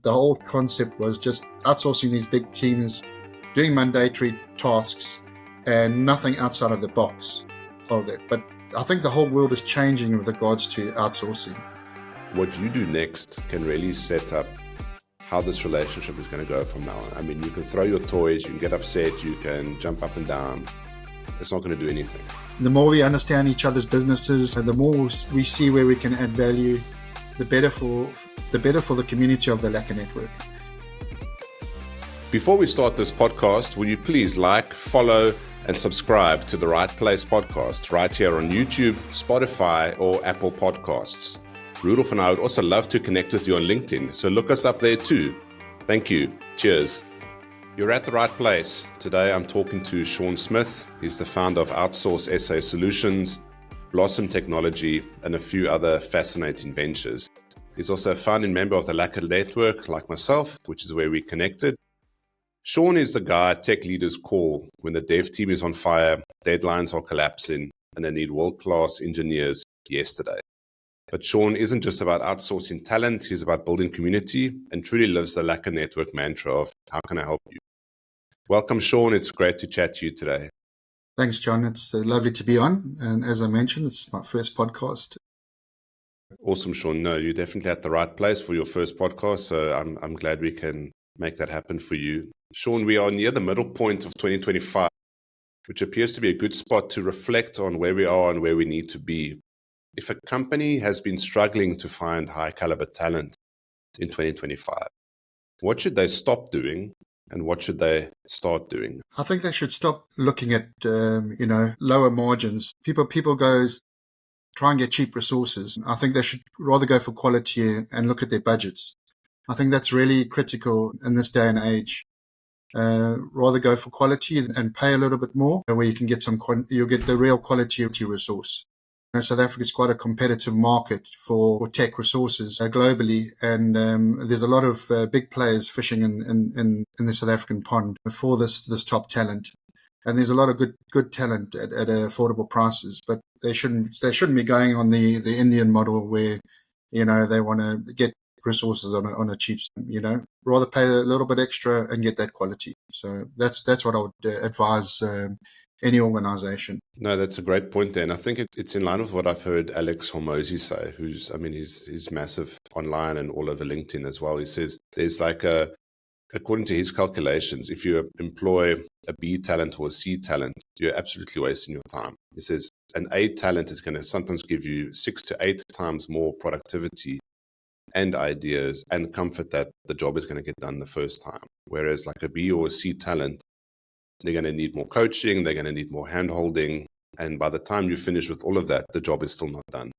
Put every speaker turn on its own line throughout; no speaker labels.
The whole concept was just outsourcing these big teams, doing mandatory tasks and nothing outside of the box of that. But I think the whole world is changing with regards to outsourcing.
What you do next can really set up how this relationship is going to go from now on. I mean, you can throw your toys, you can get upset, you can jump up and down. It's not going to do anything.
The more we understand each other's businesses, the more we see where we can add value, the better for the community of the Lekker Network.
Before we start this podcast, will you please like, follow, and subscribe to the Right Place podcast right here on YouTube, Spotify, or Apple Podcasts. Rudolph and I would also love to connect with you on LinkedIn, so look us up there too. Thank you. Cheers. You're at the right place. Today I'm talking to Shaun Smith. He's the founder of Outsource SA Solutions, Blossom Technology, and a few other fascinating ventures. He's also a founding member of the Lekker Network, like myself, which is where we connected. Shaun is the guy tech leaders call when the dev team is on fire, deadlines are collapsing, and they need world-class engineers yesterday. But Shaun isn't just about outsourcing talent, he's about building community and truly lives the Lekker Network mantra of, how can I help you? Welcome, Shaun. It's great to chat to you today.
Thanks, John. It's lovely to be on. And as I mentioned, it's my first podcast.
Awesome, Shaun. No, you're definitely at the right place for your first podcast. So I'm glad we can make that happen for you. Shaun, we are near the middle point of 2025, which appears to be a good spot to reflect on where we are and where we need to be. If a company has been struggling to find high caliber talent in 2025, what should they stop doing and what should they start doing?
I think they should stop looking at lower margins. People go try and get cheap resources. I think they should rather go for quality and look at their budgets. I think that's really critical in this day and age. Rather go for quality and pay a little bit more, where you can get you'll get the real quality of your resource. South Africa is quite a competitive market for tech resources globally, and there's a lot of big players fishing in the South African pond for this top talent. And there's a lot of good talent at affordable prices, but they shouldn't be going on the Indian model where they want to get resources on a cheap, rather pay a little bit extra and get that quality. So that's what I would advise any organization.
No, that's a great point there. And I think it's in line with what I've heard Alex Hormozy say, he's massive online and all over LinkedIn as well. He says there's according to his calculations, if you employ a B talent or a C talent, you're absolutely wasting your time. He says an A talent is going to sometimes give you 6 to 8 times more productivity and ideas and comfort that the job is going to get done the first time. Whereas like a B or a C talent, they're going to need more coaching, they're going to need more hand-holding, and by the time you finish with all of that, the job is still not done.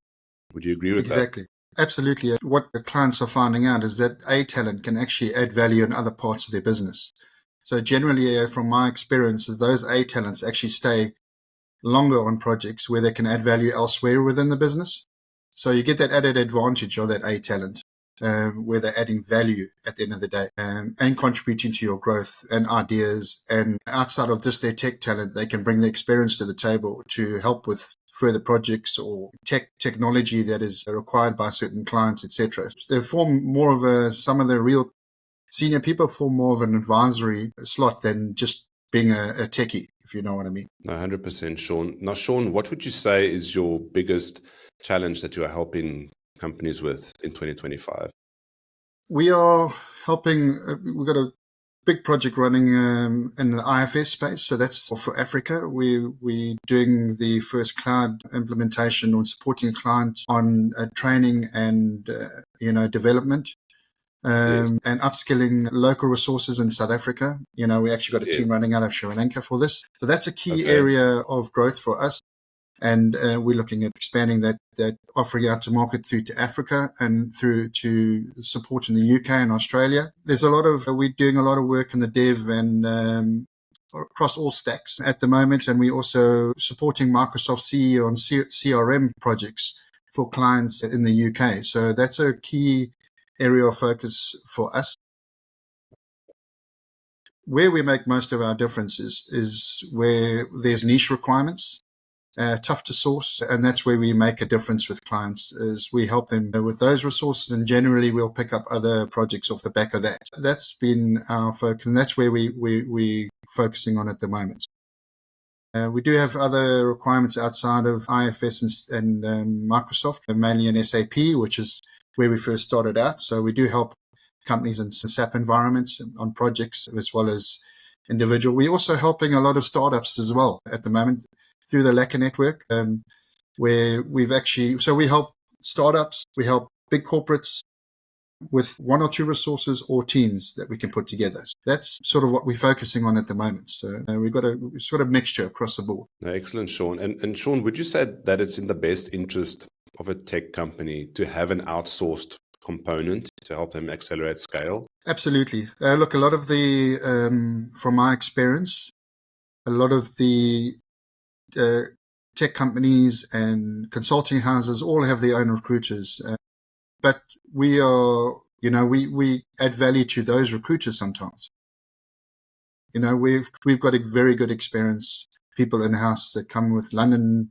Would you agree with that?
Exactly. Absolutely. What the clients are finding out is that A talent can actually add value in other parts of their business. So generally, from my experiences, those A talents actually stay longer on projects where they can add value elsewhere within the business. So you get that added advantage of that A talent. Where they're adding value at the end of the day and contributing to your growth and ideas. And outside of just their tech talent, they can bring the experience to the table to help with further projects or technology that is required by certain clients, etc. They form more of some of the real senior people form more of an advisory slot than just being a techie, if you know what I mean.
100%, Shaun. Now, Shaun, what would you say is your biggest challenge that you are helping companies with in 2025?
We are helping, we've got a big project running in the IFS space. So that's for Africa. We're doing the first cloud implementation on supporting clients on training and, development.
Yes.
And upskilling local resources in South Africa. We actually got a team running out of Sri Lanka for this. So that's a key area of growth for us. And we're looking at expanding that offering out to market through to Africa and through to support in the UK and Australia. We're doing a lot of work in the dev and across all stacks at the moment. And we're also supporting Microsoft CE on CRM projects for clients in the UK. So that's a key area of focus for us. Where we make most of our differences is where there's niche requirements. tough to source, and that's where we make a difference with clients. Is we help them with those resources, and generally we'll pick up other projects off the back of that. That's been our focus, and that's where we're focusing on at the moment. We do have other requirements outside of IFS and Microsoft, mainly in SAP, which is where we first started out. So we do help companies in SAP environments on projects as well as individual. We're also helping a lot of startups as well at the moment through the Lekker Network, where we help startups, we help big corporates with one or two resources or teams that we can put together. So that's sort of what we're focusing on at the moment. So we've got a sort of mixture across the board.
Excellent, Shaun. And Shaun, would you say that it's in the best interest of a tech company to have an outsourced component to help them accelerate scale?
Absolutely. Look, a lot of the, from my experience, a lot of the tech companies and consulting houses all have their own recruiters. But we are, we add value to those recruiters sometimes. We've got a very good experience, people in-house that come with London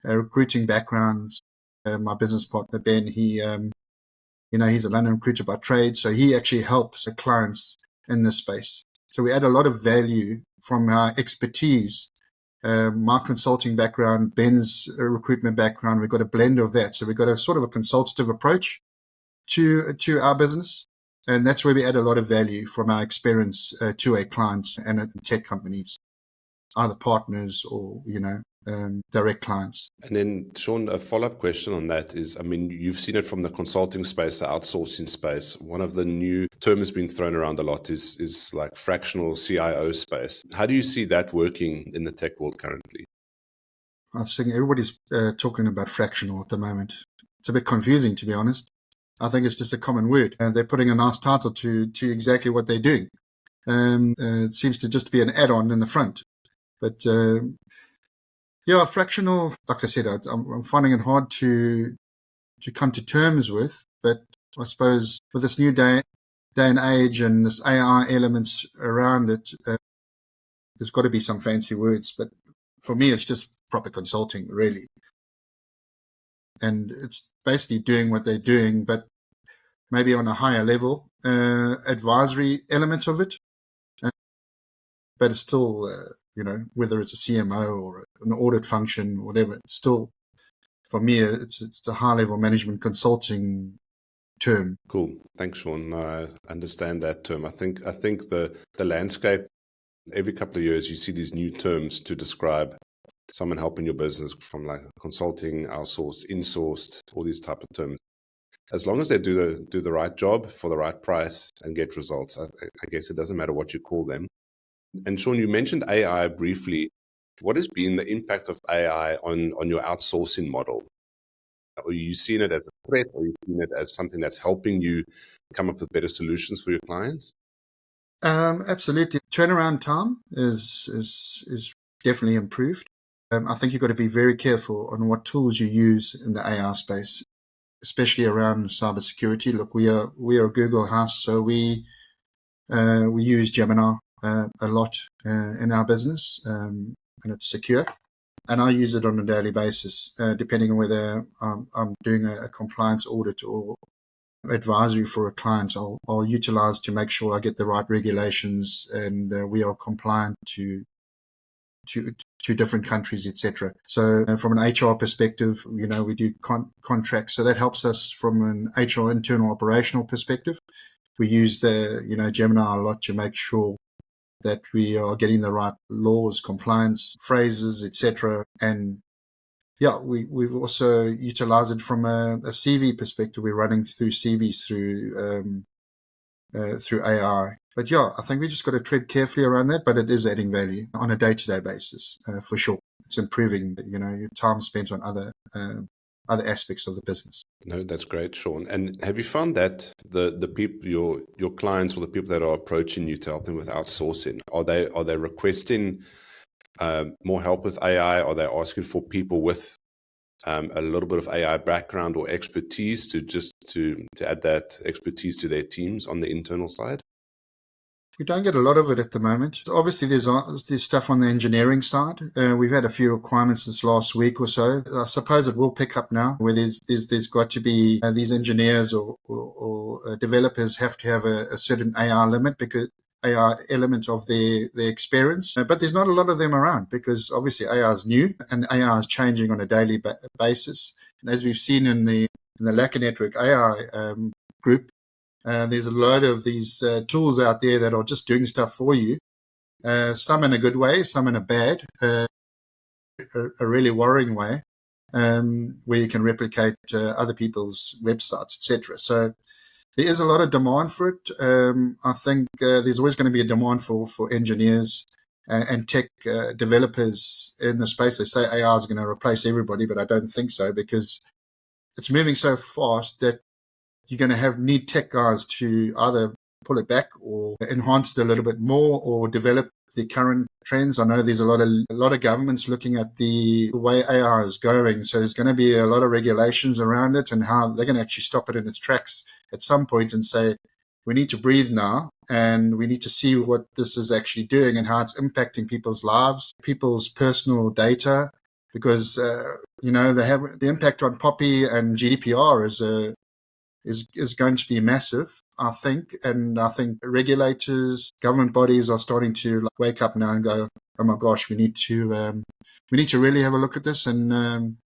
recruiting backgrounds. My business partner, Ben, he's a London recruiter by trade, so he actually helps the clients in this space. So we add a lot of value from our expertise. My consulting background, Ben's recruitment background, we've got a blend of that. So we've got a sort of a consultative approach to our business. And that's where we add a lot of value from our experience to a client and tech companies, either partners or, direct clients.
And then, Shaun, a follow-up question on that is, you've seen it from the consulting space, the outsourcing space. One of the new terms being thrown around a lot is like fractional CIO space. How do you see that working in the tech world currently?
I think everybody's talking about fractional at the moment. It's a bit confusing, to be honest. I think it's just a common word, and they're putting a nice title to exactly what they're doing. It seems to just be an add-on in the front. But fractional, like I said, I'm finding it hard to come to terms with. But I suppose with this new day and age and this AI elements around it, there's got to be some fancy words. But for me, it's just proper consulting, really. And it's basically doing what they're doing, but maybe on a higher level, advisory element of it. But it's still, whether it's a CMO or an audit function, whatever, it's still, for me, it's a high-level management consulting term.
Cool. Thanks, Shaun. I understand that term. I think the landscape, every couple of years, you see these new terms to describe someone helping your business, from like consulting, outsourced, insourced, all these type of terms. As long as they do the right job for the right price and get results, I guess it doesn't matter what you call them. And Shaun, you mentioned AI briefly. What has been the impact of AI on your outsourcing model? Are you seeing it as a threat, or are you seeing it as something that's helping you come up with better solutions for your clients?
Absolutely. Turnaround time is definitely improved. I think you've got to be very careful on what tools you use in the AI space, especially around cybersecurity. Look, we are a Google house, so we use Gemini a lot in our business, and it's secure. And I use it on a daily basis, depending on whether I'm doing a compliance audit or advisory for a client. I'll utilize to make sure I get the right regulations and we are compliant to different countries, etc. So from an HR perspective, we do contracts. So that helps us from an HR internal operational perspective. We use the, Gemini a lot to make sure that we are getting the right laws, compliance, phrases, etc. And we've also utilized it from a CV perspective. We're running through CVs through AI. But I think we just got to tread carefully around that, but it is adding value on a day-to-day basis, for sure. It's improving, your time spent on other aspects of the business.
No, that's great, Shaun. And have you found that the people, your clients, or the people that are approaching you to help them with outsourcing, are they requesting more help with AI? Are they asking for people with a little bit of AI background or expertise to add that expertise to their teams on the internal side?
We don't get a lot of it at the moment. Obviously, there's stuff on the engineering side. We've had a few requirements this last week or so. I suppose it will pick up now, where there's got to be these engineers or developers have to have a certain AR limit, because AR element of their experience. But there's not a lot of them around, because obviously AR is new and AR is changing on a daily basis. And as we've seen in the Lekker Network AI group, there's a load of these tools out there that are just doing stuff for you. Some in a good way, some in a bad, a really worrying way, where you can replicate other people's websites, etc. So there is a lot of demand for it. I think there's always going to be a demand for engineers and tech developers in the space. They say AI is going to replace everybody, but I don't think so, because it's moving so fast that you're going to need tech guys to either pull it back or enhance it a little bit more or develop the current trends. I know there's a lot of governments looking at the way AI is going. So there's going to be a lot of regulations around it and how they're going to actually stop it in its tracks at some point and say, we need to breathe now, and we need to see what this is actually doing and how it's impacting people's lives, people's personal data, because, they have the impact on POPI and GDPR is going to be massive, I think. And I think regulators, government bodies are starting to wake up now and go, oh my gosh, we need to really have a look at this and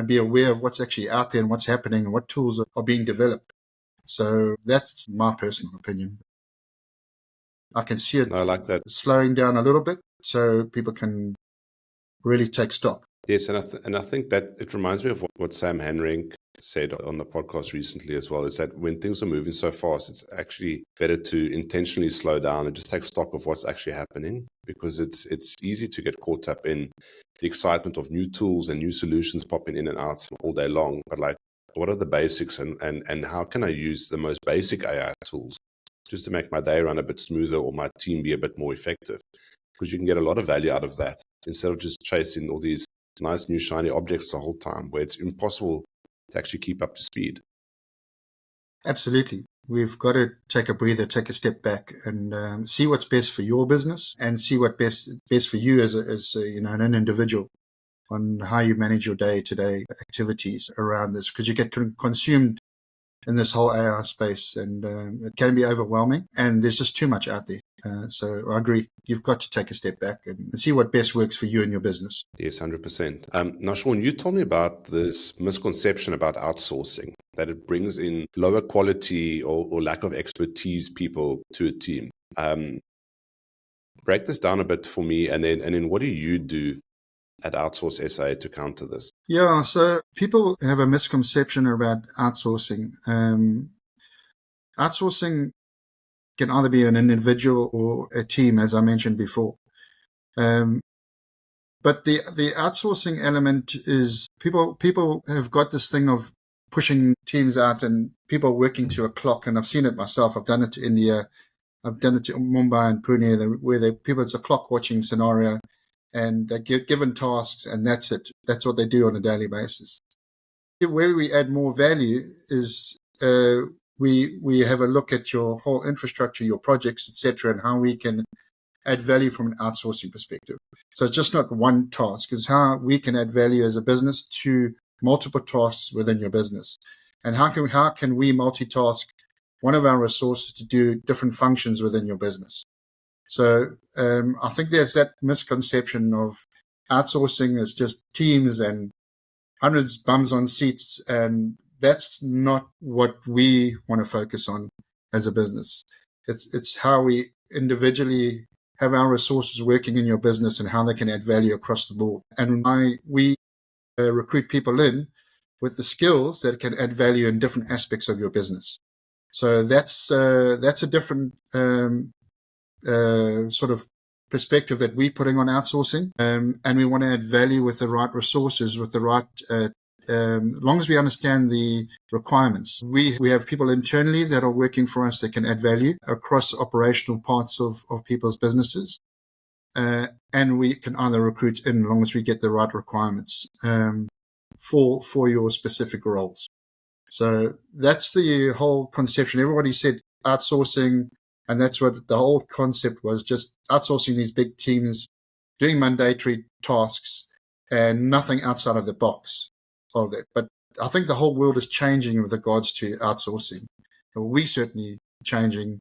be aware of what's actually out there and what's happening and what tools are being developed. So that's my personal opinion. I can see it
I like that.
slowing down a little bit so people can really take stock.
Yes, and I think that it reminds me of what Sam Henrink said on the podcast recently as well, is that when things are moving so fast, it's actually better to intentionally slow down and just take stock of what's actually happening, because it's easy to get caught up in the excitement of new tools and new solutions popping in and out all day long. But what are the basics and how can I use the most basic AI tools just to make my day run a bit smoother or my team be a bit more effective? Because you can get a lot of value out of that instead of just chasing all these nice new shiny objects the whole time, where it's impossible to actually keep up to speed.
Absolutely. We've got to take a breather, take a step back, and see what's best for your business, and see what's best for you as an individual, on how you manage your day-to-day activities around this, because you get consumed in this whole AI space, and it can be overwhelming, and there's just too much out there. So I agree. You've got to take a step back and see what best works for you and your business.
Yes, 100%. Now, Shaun, you told me about this misconception about outsourcing, that it brings in lower quality or lack of expertise people to a team. Break this down a bit for me, and then what do you do at Outsource SA to counter this?
Yeah, so people have a misconception about outsourcing. Outsourcing can either be an individual or a team, as I mentioned before. But the outsourcing element is people have got this thing of pushing teams out and people working to a clock. And I've seen it myself. I've done it to India. I've done it to Mumbai and Pune, where it's a clock watching scenario, and they get given tasks, and that's it. That's what they do on a daily basis. Where we add more value is we have a look at your whole infrastructure, your projects, etc., and how we can add value from an outsourcing perspective. So it's just not one task. It's how we can add value as a business to multiple tasks within your business, and how can we multitask one of our resources to do different functions within your business. So I think there's that misconception of outsourcing as just teams and hundreds bums on seats, and that's not what we want to focus on as a business. It's how we individually have our resources working in your business and how they can add value across the board. And we recruit people in with the skills that can add value in different aspects of your business. So that's a different sort of perspective that we're putting on outsourcing, and we want to add value with the right resources, with the right long as we understand the requirements. We have people internally that are working for us that can add value across operational parts of people's businesses, and we can either recruit in as long as we get the right requirements for your specific roles. So that's the whole conception. Everybody said outsourcing And that's what the whole concept was, just outsourcing these big teams, doing mandatory tasks and nothing outside of the box of that. But I think the whole world is changing with regards to outsourcing. We certainly changing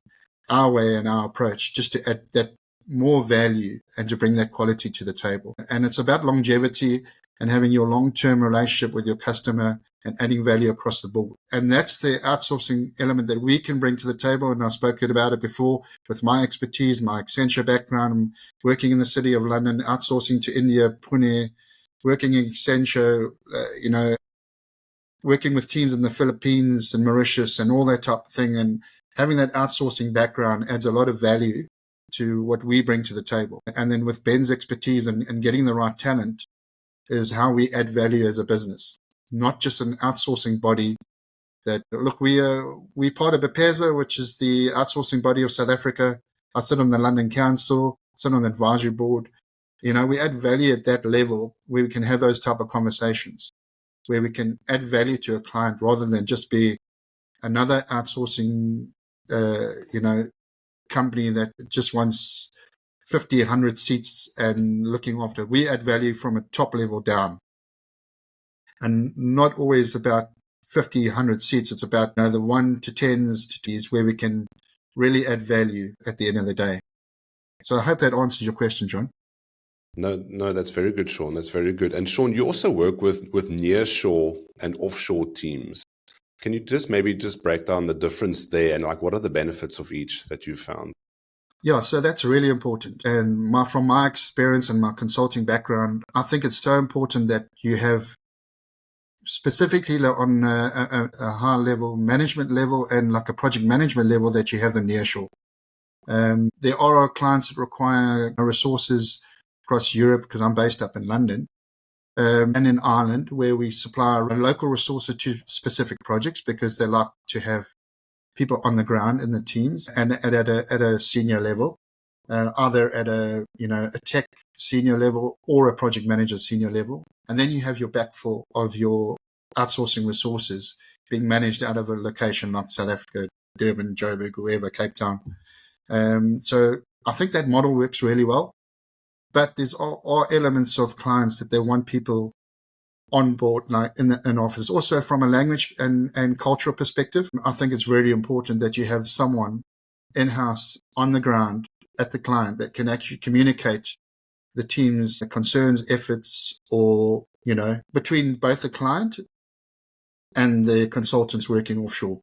our way and our approach just to add that more value and to bring that quality to the table. And it's about longevity and having your long-term relationship with your customer and adding value across the board. And that's the outsourcing element that we can bring to the table. And I spoke about it before with my expertise, my Accenture background. I'm working in the city of London, outsourcing to India, Pune, working in Accenture, working with teams in the Philippines and Mauritius and all that type of thing. And having that outsourcing background adds a lot of value to what we bring to the table. And then with Ben's expertise and getting the right talent is how we add value as a business, not just an outsourcing body that, look, we part of BPESA, which is the outsourcing body of South Africa. I sit on the London Council, sit on the advisory board. We add value at that level where we can have those type of conversations, where we can add value to a client rather than just be another outsourcing, company that just wants 50, 100 seats and looking after. We add value from a top level down, and not always about 50, 100 seats. It's about the 1 to 10s to 10s where we can really add value at the end of the day. So I hope that answers your question, John.
No, that's very good, Shaun. That's very good. And Shaun, you also work with Nearshore and Offshore teams. Can you just break down the difference there and what are the benefits of each that you found?
Yeah, so that's really important. And from my experience and my consulting background, I think it's so important that you have, specifically on a high level management level and like a project management level, that you have the Nearshore. There are clients that require resources across Europe, because I'm based up in London, and in Ireland, where we supply local resources to specific projects because they like to have people on the ground in the teams and at a senior level, either at a tech senior level or a project manager senior level. And then you have your backfill of your outsourcing resources being managed out of a location like South Africa, Durban, Joburg, wherever, Cape Town. So I think that model works really well. But there's are elements of clients that they want people on board, like in office. Also, from a language and cultural perspective, I think it's really important that you have someone in-house on the ground at the client that can actually communicate the team's concerns, efforts, or, between both the client and the consultants working offshore.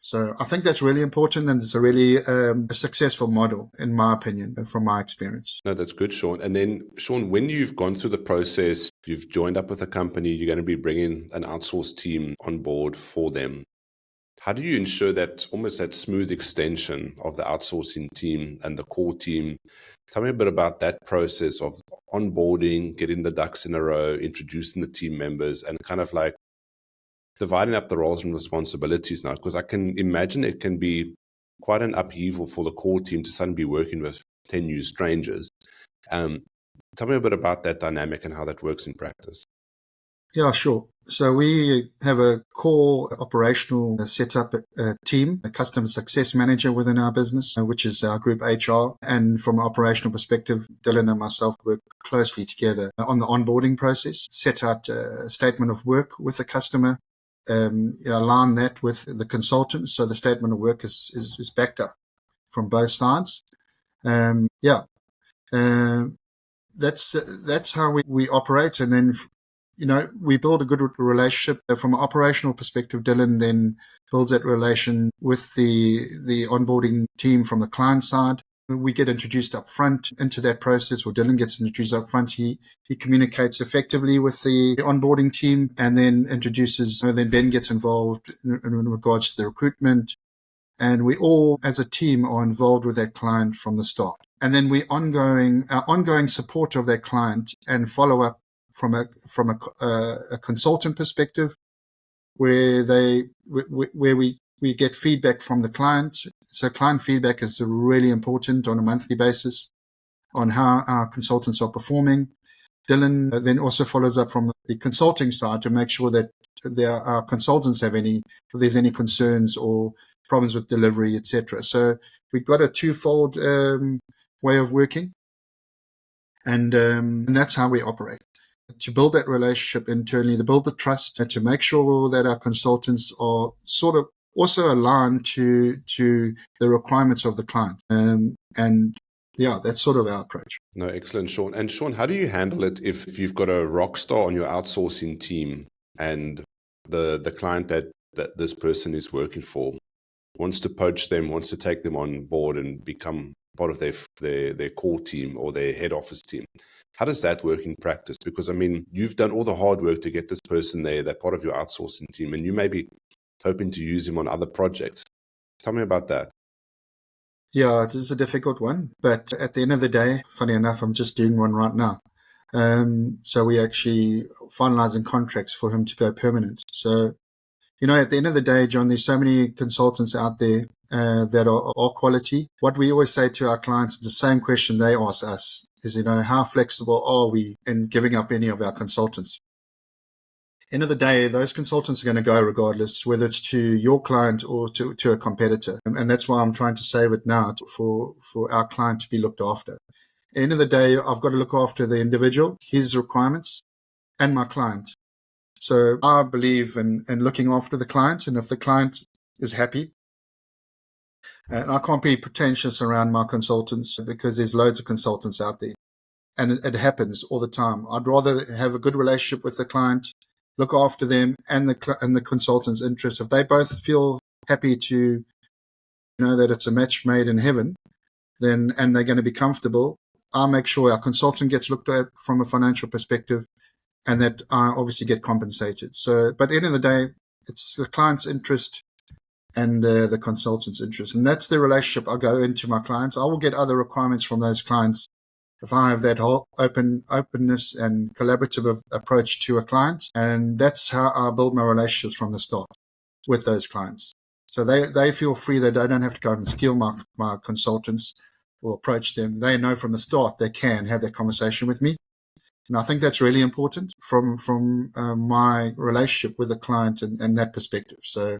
So I think that's really important, and it's a really a successful model, in my opinion, and from my experience.
No, that's good, Shaun. And then, Shaun, when you've gone through the process, you've joined up with a company, you're going to be bringing an outsourced team on board for them. How do you ensure that almost that smooth extension of the outsourcing team and the core team? Tell me a bit about that process of onboarding, getting the ducks in a row, introducing the team members, and kind of like dividing up the roles and responsibilities now, because I can imagine it can be quite an upheaval for the core team to suddenly be working with 10 new strangers. Tell me a bit about that dynamic and how that works in practice.
Yeah, sure. So we have a core operational setup team, a customer success manager within our business, which is our group HR. And from an operational perspective, Dylan and myself work closely together on the onboarding process, set out a statement of work with the customer, align that with the consultant, so the statement of work is backed up from both sides. That's how we operate, and then we build a good relationship from an operational perspective. Dylan then builds that relation with the onboarding team from the client side. We get introduced up front into that process, or Dylan gets introduced up front. He communicates effectively with the onboarding team and then introduces, then Ben gets involved in regards to the recruitment. And we all, as a team, are involved with that client from the start. And then our ongoing support of that client and follow up from a consultant perspective, where we get feedback from the client. So client feedback is really important on a monthly basis on how our consultants are performing. Dylan then also follows up from the consulting side to make sure that our consultants if there's any concerns or problems with delivery, etc. So we've got a twofold way of working, and that's how we operate. To build that relationship internally, to build the trust, to make sure that our consultants are sort of also aligned to the requirements of the client. And yeah, that's sort of our approach.
No, excellent, Shaun. And Shaun, how do you handle it if you've got a rock star on your outsourcing team and the client that this person is working for wants to poach them, wants to take them on board and become part of their core team or their head office team? How does that work in practice? Because, I mean, you've done all the hard work to get this person there, they're part of your outsourcing team, and you may be hoping to use him on other projects. Tell me about that.
Yeah, it is a difficult one, but at the end of the day, funny enough, I'm just doing one right now. So we're actually finalizing contracts for him to go permanent. So, at the end of the day, John, there's so many consultants out there that are quality. What we always say to our clients is the same question they ask us is, how flexible are we in giving up any of our consultants? End of the day, those consultants are going to go regardless, whether it's to your client or to a competitor. And that's why I'm trying to save it now for our client to be looked after. End of the day, I've got to look after the individual, his requirements, and my client. So I believe in looking after the client, and if the client is happy, and I can't be pretentious around my consultants because there's loads of consultants out there, and it happens all the time. I'd rather have a good relationship with the client, look after them and the consultant's interests. If they both feel happy to, that it's a match made in heaven, then and they're going to be comfortable, I'll make sure our consultant gets looked at from a financial perspective, and that I obviously get compensated. So, but at the end of the day, it's the client's interest and the consultant's interest, and that's the relationship I go into my clients. I will get other requirements from those clients if I have that whole openness and collaborative approach to a client. And that's how I build my relationships from the start with those clients. So they feel free. They don't have to go and steal my consultants or approach them. They know from the start they can have that conversation with me. And I think that's really important from my relationship with the client and that perspective. So,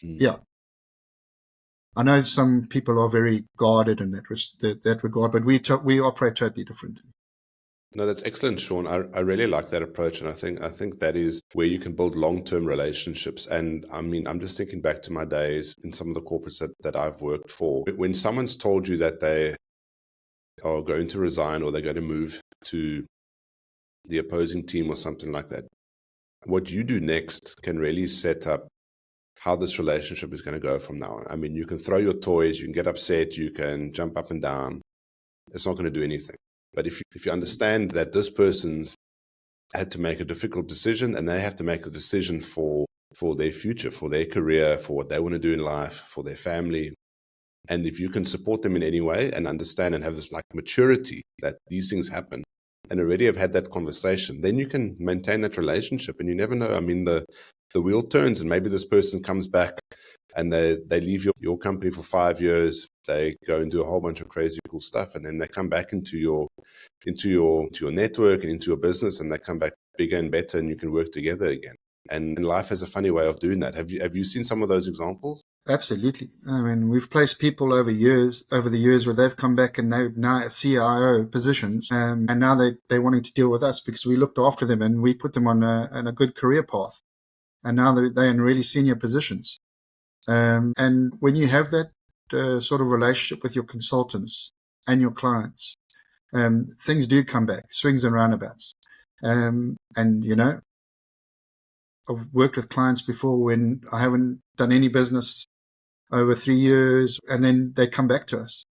yeah. I know some people are very guarded in that regard, but we operate totally differently.
No, that's excellent, Shaun. I really like that approach, and I think that is where you can build long-term relationships. And I mean, I'm just thinking back to my days in some of the corporates that I've worked for. When someone's told you that they are going to resign or they're going to move to the opposing team or something like that, what you do next can really set up how this relationship is going to go from now on. I mean, you can throw your toys, you can get upset, you can jump up and down. It's not going to do anything. But if you understand that this person's had to make a difficult decision and they have to make a decision for their future, for their career, for what they want to do in life, for their family, and if you can support them in any way and understand and have this like maturity that these things happen and already have had that conversation, then you can maintain that relationship. And you never know. I mean, the wheel turns and maybe this person comes back and they leave your company for 5 years. They go and do a whole bunch of crazy cool stuff. And then they come back into your network and into your business, and they come back bigger and better, and you can work together again. And life has a funny way of doing that. Have you seen some of those examples?
Absolutely. I mean, we've placed people over the years where they've come back and they've now at CIO positions, and now they're wanting to deal with us because we looked after them and we put them on a good career path. And now they're in really senior positions. And when you have that sort of relationship with your consultants and your clients, things do come back, swings and roundabouts. And, I've worked with clients before when I haven't done any business over 3 years, and then they come back to us.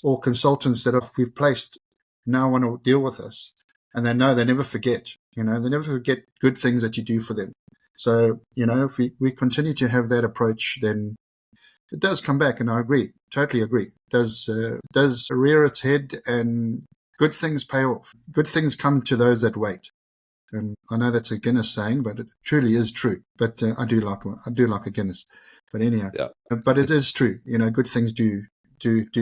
Or consultants that we've placed now want to deal with us. And they know they never forget. They never forget good things that you do for them. So, if we continue to have that approach, then it does come back, and I agree, totally agree. It does rear its head, and good things pay off. Good things come to those that wait. And I know that's a Guinness saying, but it truly is true. But I do like a Guinness. But anyhow,
yeah.
But it is true. Good things do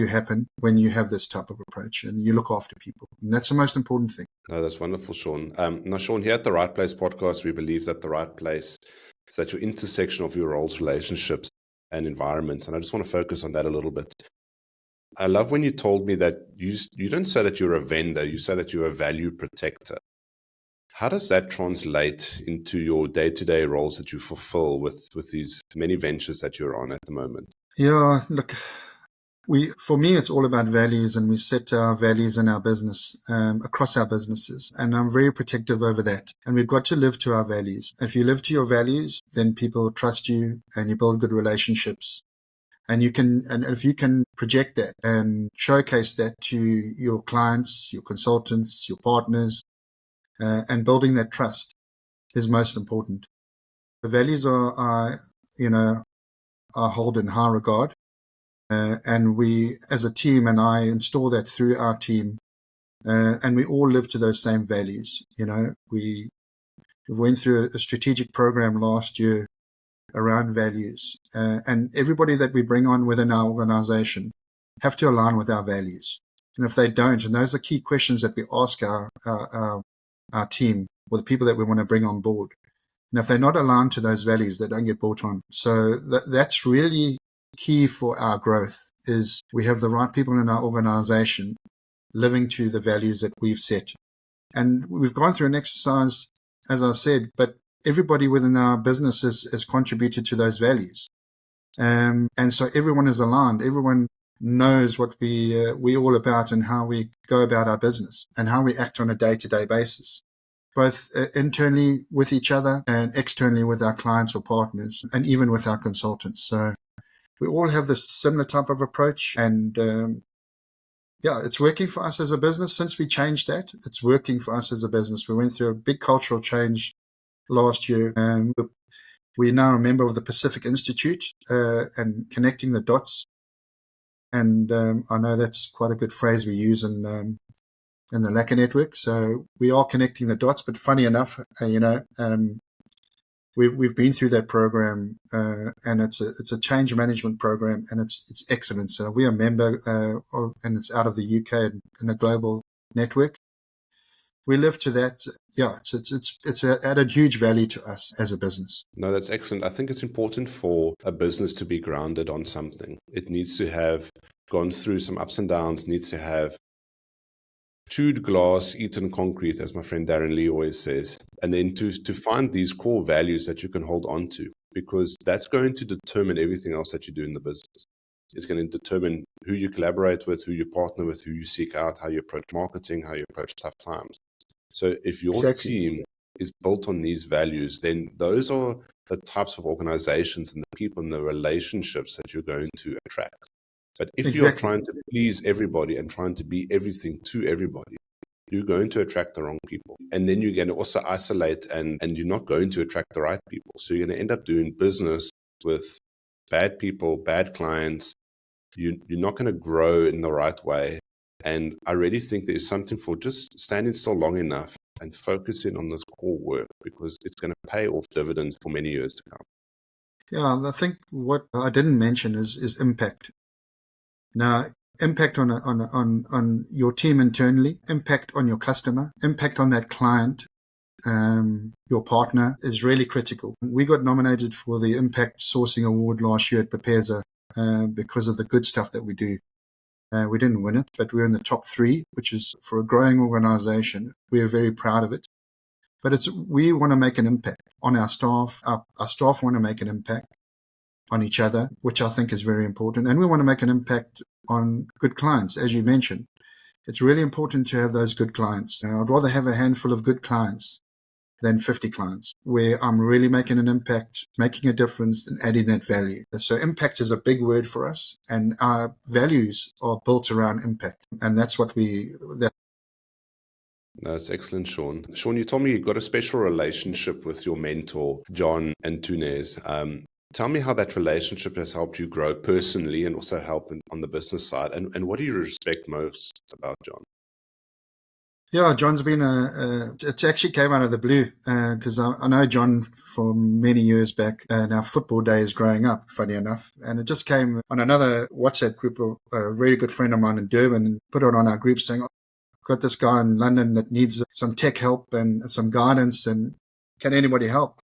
happen when you have this type of approach and you look after people. And that's the most important thing.
No, that's wonderful, Shaun. Now, Shaun, here at the Right Place podcast, we believe that the right place is at your intersection of your roles, relationships, and environments. And I just want to focus on that a little bit. I love when you told me that you don't say that you're a vendor, you say that you're a value protector. How does that translate into your day-to-day roles that you fulfill with these many ventures that you're on at the moment?
Yeah, look, for me, it's all about values, and we set our values in our business, across our businesses. And I'm very protective over that. And we've got to live to our values. If you live to your values, then people trust you and you build good relationships. And if you can project that and showcase that to your clients, your consultants, your partners, and building that trust is most important. The values are held in high regard. And we, as a team, and I install that through our team, and we all live to those same values. We went through a strategic program last year around values, and everybody that we bring on within our organization have to align with our values. And if they don't, and those are key questions that we ask our team or the people that we want to bring on board. And if they're not aligned to those values, they don't get brought on. So that's really key for our growth, is we have the right people in our organization living to the values that we've set. And we've gone through an exercise, as I said, but everybody within our business has contributed to those values. And so everyone is aligned. Everyone knows what we're all about and how we go about our business and how we act on a day-to-day basis, both internally with each other and externally with our clients or partners, and even with our consultants. So we all have this similar type of approach, and it's working for us as a business. Since we changed that, it's working for us as a business. We went through a big cultural change last year, and we're now a member of the Pacific Institute, and connecting the dots. And I know that's quite a good phrase we use in the Lekker Network. So we are connecting the dots. But funny enough, we've been through that program, and it's a change management program, and it's excellent. So we are a member, and it's out of the UK in a global network. We live to that. Yeah, it's added huge value to us as a business.
No, that's excellent. I think it's important for a business to be grounded on something. It needs to have gone through some ups and downs, needs to have chewed glass, eaten concrete, as my friend Darren Lee always says, and then to find these core values that you can hold on to, because that's going to determine everything else that you do in the business. It's going to determine who you collaborate with, who you partner with, who you seek out, how you approach marketing, how you approach tough times. So if your team is built on these values, then those are the types of organizations and the people and the relationships that you're going to attract. But if you're trying to please everybody and trying to be everything to everybody, you're going to attract the wrong people. And then you're going to also isolate, and you're not going to attract the right people. So you're going to end up doing business with bad people, bad clients. You're not going to grow in the right way. And I really think there's something for just standing still long enough and focusing on this core work, because it's going to pay off dividends for many years to come.
Yeah, I think what I didn't mention is impact. Now, impact on your team internally, impact on your customer, impact on that client, your partner is really critical. We got nominated for the Impact Sourcing Award last year at Bepeza because of the good stuff that we do. We didn't win it, but we're in the top 3, which is, for a growing organization, we are very proud of it. But we want to make an impact on our staff. Our staff want to make an impact on each other, which I think is very important. And we want to make an impact on good clients, as you mentioned. It's really important to have those good clients. I'd rather have a handful of good clients than 50 clients, where I'm really making an impact, making a difference, and adding that value. So impact is a big word for us, and our values are built around impact. And that's what
That's excellent, Shaun. Shaun, you told me you got a special relationship with your mentor, John Antunes. Tell me how that relationship has helped you grow personally and also help on the business side. And what do you respect most about John?
Yeah, John's been it actually came out of the blue, because I know John from many years back, and our football days growing up, funny enough. And it just came on another WhatsApp group of a very good friend of mine in Durban, and put it on our group saying, got this guy in London that needs some tech help and some guidance, and can anybody help?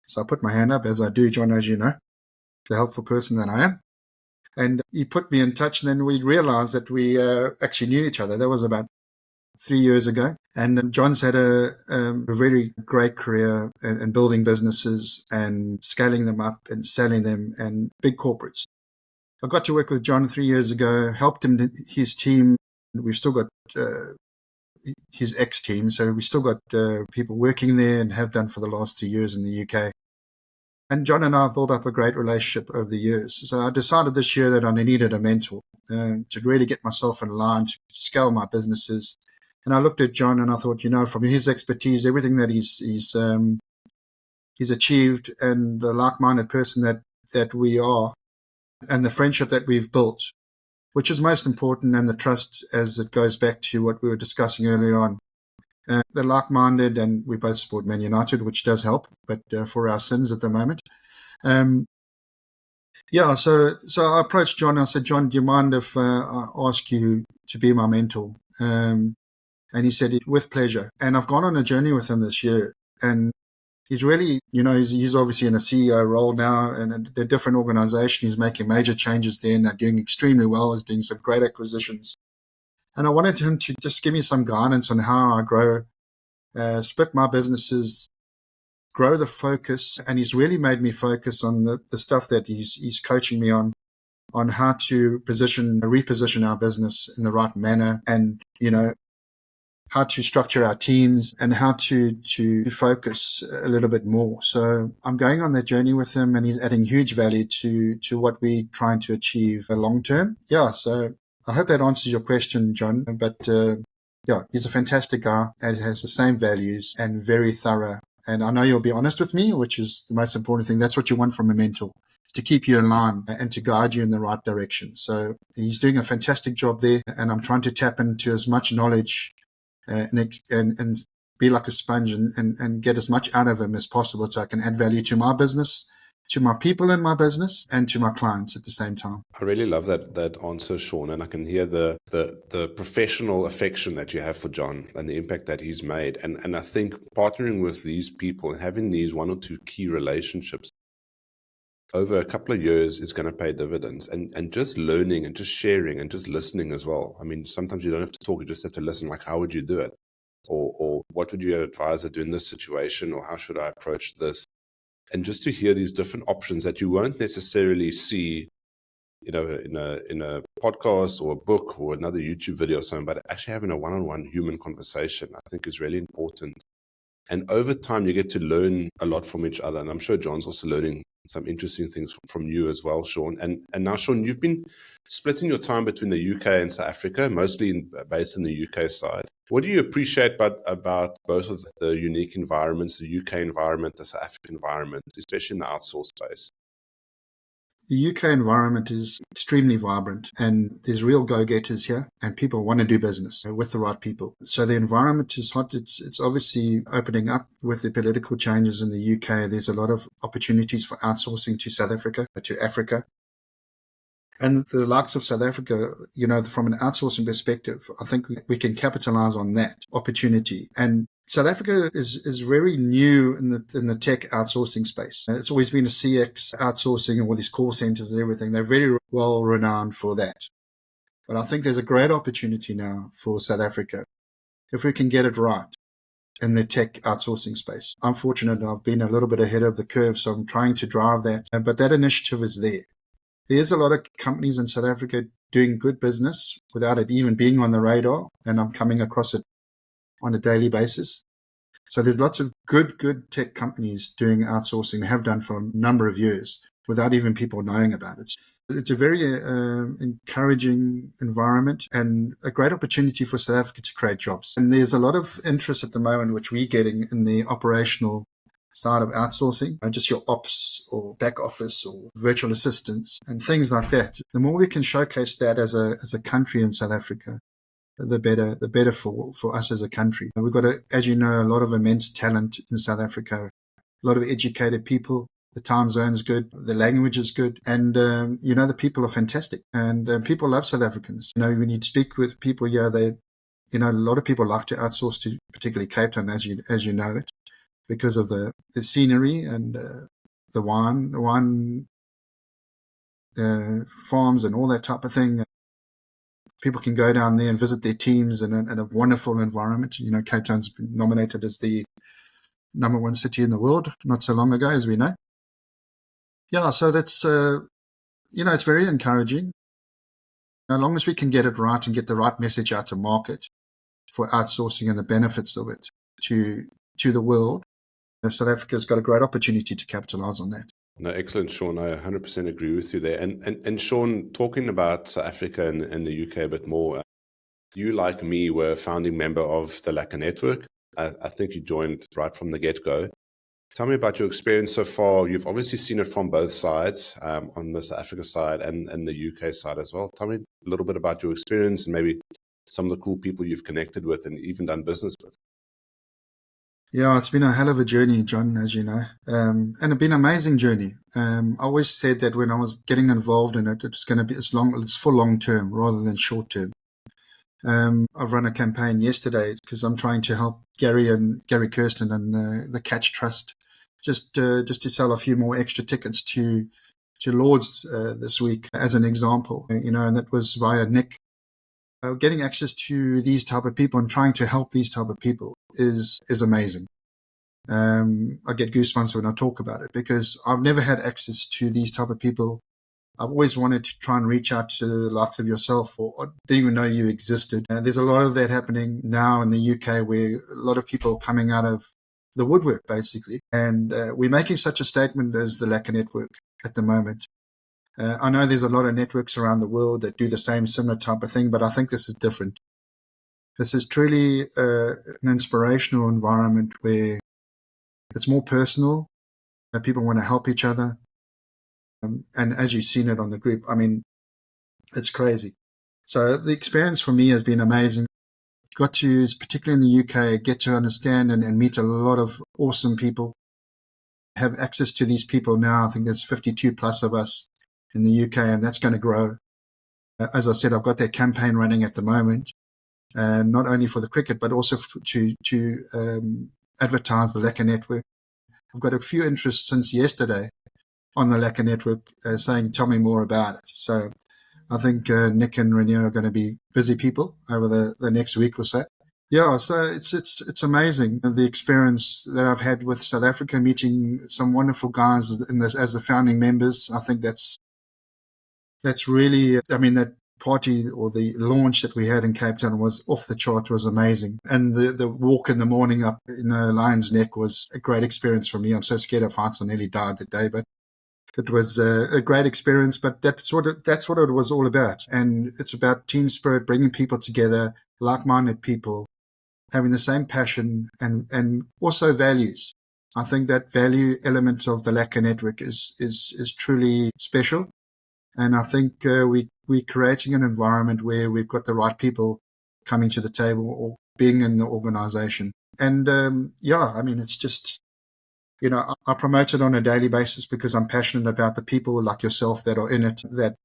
So I put my hand up, as I do, John, as you know, the helpful person that I am. And he put me in touch, and then we realized that we actually knew each other. That was about 3 years ago. And John's had a very great career in building businesses and scaling them up and selling them and big corporates. I got to work with John 3 years ago, helped him, his team. We've still got his ex-team, so we've still got people working there and have done for the last 3 years in the UK. And John and I have built up a great relationship over the years. So I decided this year that I needed a mentor to really get myself in line, to scale my businesses. And I looked at John and I thought, from his expertise, everything that he's achieved, and the like-minded person that we are, and the friendship that we've built, which is most important, and the trust, as it goes back to what we were discussing earlier on. They're like-minded, and we both support Man United, which does help, but for our sins at the moment. So I approached John. I said, John, do you mind if I ask you to be my mentor? And he said, with pleasure. And I've gone on a journey with him this year. And he's really, he's obviously in a CEO role now in a different organization. He's making major changes there, and they're doing extremely well. He's doing some great acquisitions. And I wanted him to just give me some guidance on how I grow, split my businesses, grow the focus. And he's really made me focus on the stuff that he's coaching me on how to reposition our business in the right manner, and, how to structure our teams and how to focus a little bit more. So I'm going on that journey with him, and he's adding huge value to what we're trying to achieve long term. Yeah, so I hope that answers your question, John. But he's a fantastic guy and has the same values and very thorough. And I know you'll be honest with me, which is the most important thing. That's what you want from a mentor, to keep you in line and to guide you in the right direction. So he's doing a fantastic job there, and I'm trying to tap into as much knowledge and be like a sponge and get as much out of him as possible, so I can add value to my business, to my people in my business, and to my clients at the same time.
I really love that answer, Shaun, and I can hear the professional affection that you have for John and the impact that he's made. And I think partnering with these people and having these one or two key relationships over a couple of years is going to pay dividends, and just learning and just sharing and just listening as well. I mean, sometimes you don't have to talk, you just have to listen. Like, how would you do it? Or what would your advisor do in this situation? Or how should I approach this? And just to hear these different options that you won't necessarily see, in a podcast or a book or another YouTube video or something, but actually having a one-on-one human conversation, I think is really important. And over time, you get to learn a lot from each other. And I'm sure John's also learning some interesting things from you as well, Shaun. And now, Shaun, you've been splitting your time between the UK and South Africa, mostly based in the UK side. What do you appreciate about both of the unique environments, the UK environment, the South African environment, especially in the outsourced space?
The UK environment is extremely vibrant, and there's real go-getters here, and people want to do business with the right people. So the environment is hot. It's obviously opening up with the political changes in the UK. There's a lot of opportunities for outsourcing to South Africa, to Africa. And the likes of South Africa, from an outsourcing perspective, I think we can capitalize on that opportunity. And South Africa is very new in the tech outsourcing space. It's always been a CX outsourcing and all these call centers and everything. They're very well renowned for that. But I think there's a great opportunity now for South Africa if we can get it right in the tech outsourcing space. I'm fortunate I've been a little bit ahead of the curve, so I'm trying to drive that. But that initiative is there. There's a lot of companies in South Africa doing good business without it even being on the radar, and I'm coming across it on a daily basis. So there's lots of good tech companies doing outsourcing, have done for a number of years without even people knowing about it. It's a very encouraging environment and a great opportunity for South Africa to create jobs. And there's a lot of interest at the moment, which we're getting in the operational side of outsourcing, just your ops or back office or virtual assistants and things like that. The more we can showcase that as a country in South Africa, the better for us as a country. We've got, as you know, a lot of immense talent in South Africa, a lot of educated people. The time zone's good, the language is good, and the people are fantastic, and people love South Africans. When you speak with people here, a lot of people like to outsource to particularly Cape Town, as you know it, because of the scenery and the wine farms and all that type of thing. People can go down there and visit their teams in a wonderful environment. Cape Town's been nominated as the #1 city in the world not so long ago, as we know. Yeah, so that's, it's very encouraging. As long as we can get it right and get the right message out to market for outsourcing and the benefits of it to the world, South Africa's got a great opportunity to capitalize on that.
No, excellent, Shaun. I 100% agree with you there. And Shaun, talking about South Africa and the UK a bit more, you, like me, were a founding member of the Lekker Network. I think you joined right from the get-go. Tell me about your experience so far. You've obviously seen it from both sides, on the South Africa side and the UK side as well. Tell me a little bit about your experience and maybe some of the cool people you've connected with and even done business with.
Yeah, it's been a hell of a journey, John, as you know, and it's been an amazing journey. I always said that when I was getting involved in it, it's going to be it's for long term rather than short term. I've run a campaign yesterday because I'm trying to help Gary Kirsten and the Catch Trust just to sell a few more extra tickets to Lords this week, as an example. And that was via Nick. Getting access to these type of people and trying to help these type of people is amazing. I get goosebumps when I talk about it because I've never had access to these type of people. I've always wanted to try and reach out to the likes of yourself, or I didn't even know you existed. There's a lot of that happening now in the UK, where a lot of people are coming out of the woodwork, basically. And we're making such a statement as the Lekker Network at the moment. I know there's a lot of networks around the world that do the same similar type of thing, but I think this is different. This is truly an inspirational environment where it's more personal, that people want to help each other. And as you've seen it on the group, I mean, it's crazy. So the experience for me has been amazing. Got to, particularly in the UK, get to understand and meet a lot of awesome people. Have access to these people now. I think there's 52 plus of us in the UK, and that's going to grow. As I said, I've got that campaign running at the moment, not only for the cricket, but also to advertise the Lekker Network. I've got a few interests since yesterday on the Lekker Network saying, tell me more about it. So I think Nick and Rainier are going to be busy people over the next week or so. Yeah, so it's amazing, the experience that I've had with South Africa, meeting some wonderful guys as the founding members. I think that's really, I mean, that party or the launch that we had in Cape Town was off the chart, was amazing. And the walk in the morning up in Lion's Neck was a great experience for me. I'm so scared of heights, I nearly died that day, but it was a great experience. But that's what it was all about. And it's about team spirit, bringing people together, like-minded people, having the same passion and also values. I think that value element of the Lekker Network is truly special. And I think we're creating an environment where we've got the right people coming to the table or being in the organization. And I mean, it's just, I promote it on a daily basis because I'm passionate about the people like yourself that are in it, that,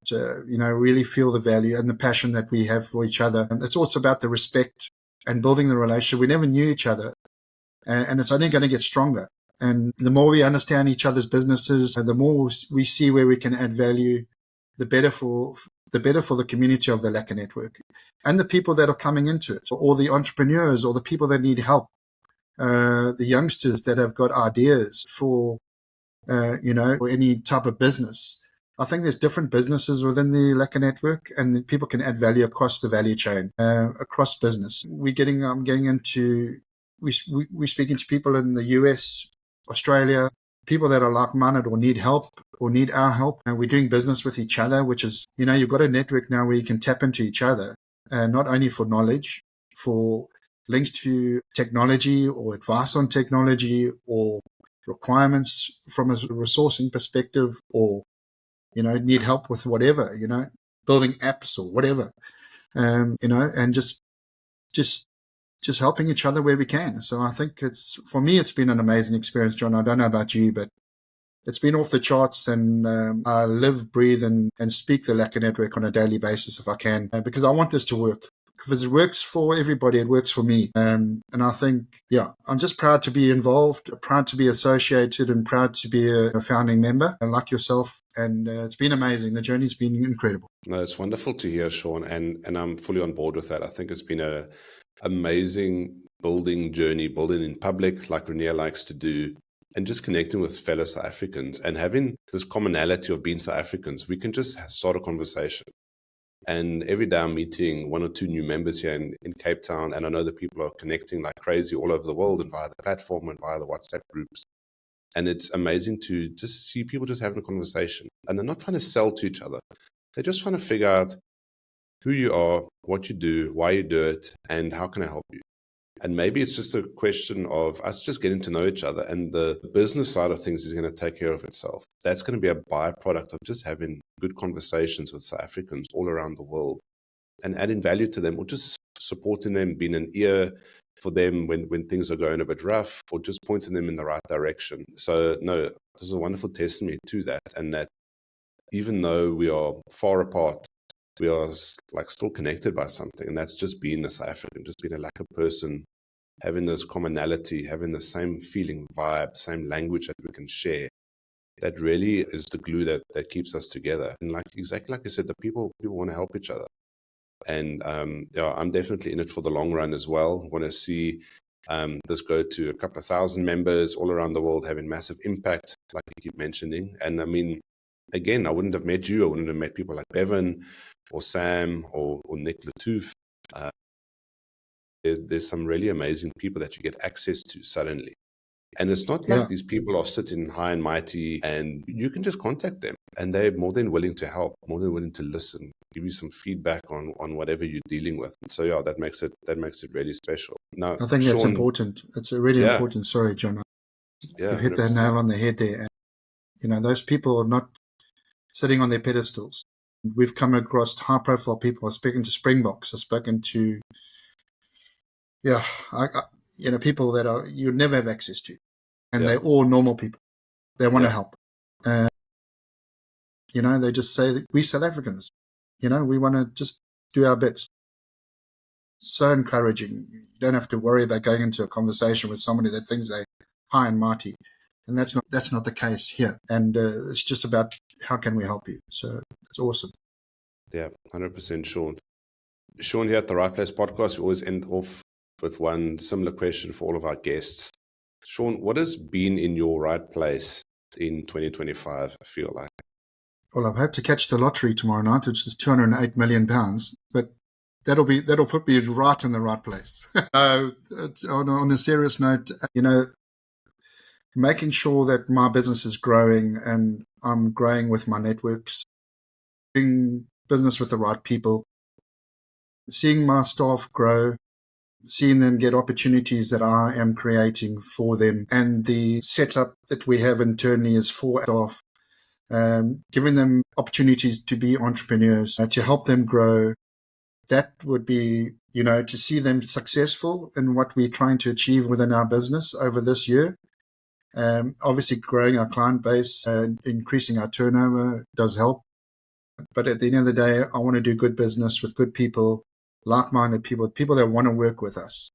really feel the value and the passion that we have for each other. And it's also about the respect and building the relationship. We never knew each other, and it's only going to get stronger. And the more we understand each other's businesses, the more we see where we can add value, the better for the community of the Lekker Network and the people that are coming into it, or the entrepreneurs or the people that need help, the youngsters that have got ideas for, for any type of business. I think there's different businesses within the Lekker Network, and people can add value across the value chain, across business. We're speaking to people in the US, Australia, people that are like-minded or need help or need our help. And we're doing business with each other, which is, you've got a network now where you can tap into each other, not only for knowledge, for links to technology or advice on technology or requirements from a resourcing perspective, or, need help with whatever, building apps or whatever, and just helping each other where we can. So I think for me, it's been an amazing experience, John. I don't know about you, but it's been off the charts, and I live, breathe, and speak the Lekker Network on a daily basis if I can, because I want this to work. because it works for everybody. It works for me. And I think, I'm just proud to be involved, proud to be associated, and proud to be a founding member like yourself. And it's been amazing. The journey's been incredible.
No, it's wonderful to hear, Shaun, and I'm fully on board with that. I think it's been a amazing building journey, building in public like Renier likes to do, and just connecting with fellow South Africans and having this commonality of being South Africans. We can just start a conversation. And every day I'm meeting one or two new members here in Cape Town, and I know that people are connecting like crazy all over the world and via the platform and via the WhatsApp groups. And it's amazing to just see people just having a conversation. And they're not trying to sell to each other. They're just trying to figure out who you are, what you do, why you do it, and how can I help you? And maybe it's just a question of us just getting to know each other, and the business side of things is going to take care of itself. That's going to be a byproduct of just having good conversations with South Africans all around the world and adding value to them, or just supporting them, being an ear for them when things are going a bit rough, or just pointing them in the right direction. So no, this is a wonderful testimony to that, and that even though we are far apart, we are like still connected by something, and that's just being a South African, just being a Lekker person, having this commonality, having the same feeling, vibe, same language that we can share. That really is the glue that keeps us together. And exactly like I said, the people want to help each other. And I'm definitely in it for the long run as well. Want to see this go to a couple of thousand members all around the world, having massive impact, like you keep mentioning. And I mean, again, I wouldn't have met you. I wouldn't have met people like Bevan or Sam or Nick Latouf. There's some really amazing people that you get access to suddenly. And it's not like these people are sitting high and mighty, and you can just contact them and they're more than willing to help, more than willing to listen, give you some feedback on whatever you're dealing with. So that makes it really special. Now,
I think that's important. It's a really important. Sorry, John. You've hit the
100%.
nail on the head there. And, those people are not sitting on their pedestals. We've come across high-profile people. I've spoken to Springboks. I've spoken to, people that you'd never have access to. And they're all normal people. They want to help. They just say that we South Africans, we want to just do our best. So encouraging. You don't have to worry about going into a conversation with somebody that thinks they're high and mighty. And that's not the case here. And it's just about how can we help you. So it's awesome.
Yeah, 100%, Shaun. Shaun, here at the Right Place podcast, we always end off with one similar question for all of our guests. Shaun, what has been in your right place in 2025 feel like?
Well, I hope to catch the lottery tomorrow night, which is £208 million, but that'll put me right in the right place. On a serious note, making sure that my business is growing and I'm growing with my networks, doing business with the right people, seeing my staff grow, seeing them get opportunities that I am creating for them, and the setup that we have internally is for staff, giving them opportunities to be entrepreneurs, to help them grow. That would be, to see them successful in what we're trying to achieve within our business over this year. Obviously, growing our client base and increasing our turnover does help. But at the end of the day, I want to do good business with good people, like-minded people that want to work with us.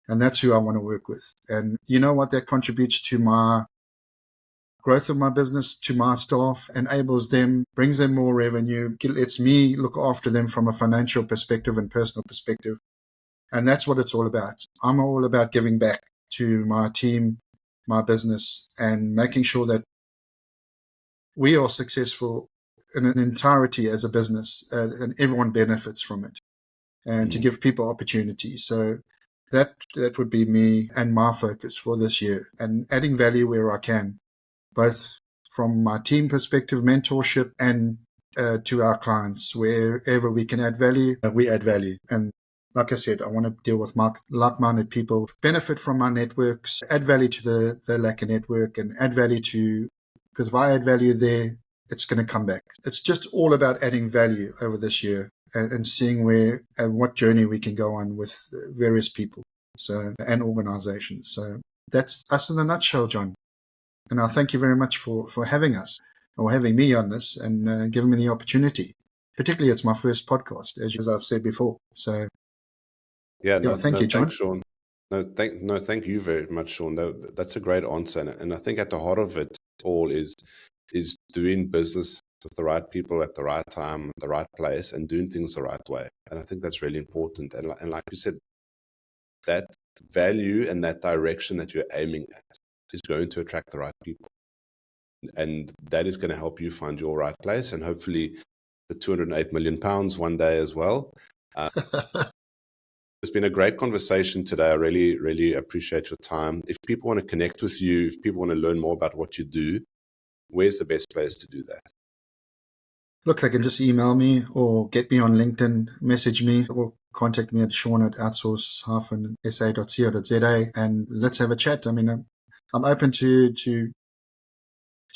And that's who I want to work with. And you know what? That contributes to my growth of my business, to my staff, enables them, brings them more revenue, lets me look after them from a financial perspective and personal perspective. And that's what it's all about. I'm all about giving back to my team, my business, and making sure that we are successful in an entirety as a business, and everyone benefits from it, and to give people opportunities. So that would be me and my focus for this year, and adding value where I can, both from my team perspective, mentorship, and to our clients. Wherever we can add value, we add value. And like I said, I want to deal with like-minded people, benefit from my networks, add value to the Lekker Network, and add value because if I add value there, it's going to come back. It's just all about adding value over this year and seeing where and what journey we can go on with various people and organizations. So that's us in a nutshell, John. And I thank you very much for having us, or having me on this, and giving me the opportunity. Particularly, it's my first podcast, as I've said before. So
Yeah,
Yeah, thank you, John.
thanks, Shaun. Thank you very much, Shaun. No, that's a great answer, and I think at the heart of it all is doing business with the right people at the right time, the right place, and doing things the right way. And I think that's really important. And like you said, that value and that direction that you're aiming at is going to attract the right people, and that is going to help you find your right place, and hopefully the 208 million pounds one day as well. It's been a great conversation today. I really, really appreciate your time. If people want to connect with you, if people want to learn more about what you do, where's the best place to do that?
Look, they can just email me or get me on LinkedIn, message me, or contact me at shaun@outsource-sa.co.za, and let's have a chat. I mean, I'm open to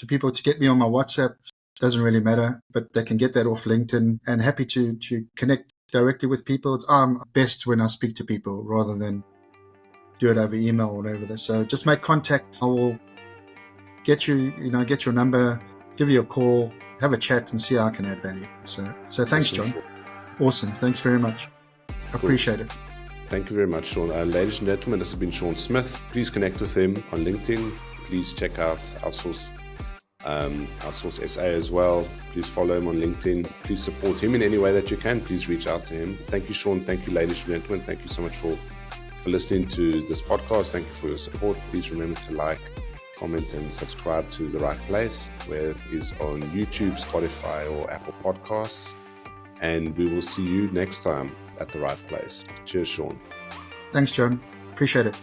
people to get me on my WhatsApp. Doesn't really matter, but they can get that off LinkedIn, and happy to connect directly with people. I'm best when I speak to people rather than do it over email or whatever. So just make contact. I will get your number, give you a call, have a chat, and see how I can add value. So thanks,
Awesome,
John.
Shaun.
Awesome. Thanks very much. Appreciate it.
Thank you very much, Shaun. Ladies and gentlemen, this has been Shaun Smith. Please connect with him on LinkedIn. Please check out Outsource SA as well. Please follow him on LinkedIn. Please support him in any way that you can. Please reach out to him. Thank you, Shaun. Thank you, ladies and gentlemen. Thank you so much for listening to this podcast. Thank you for your support. Please remember to like, comment, and subscribe to The Right Place, where it is on YouTube, Spotify, or Apple Podcasts. And we will see you next time at The Right Place. Cheers, Shaun.
Thanks, John. Appreciate it.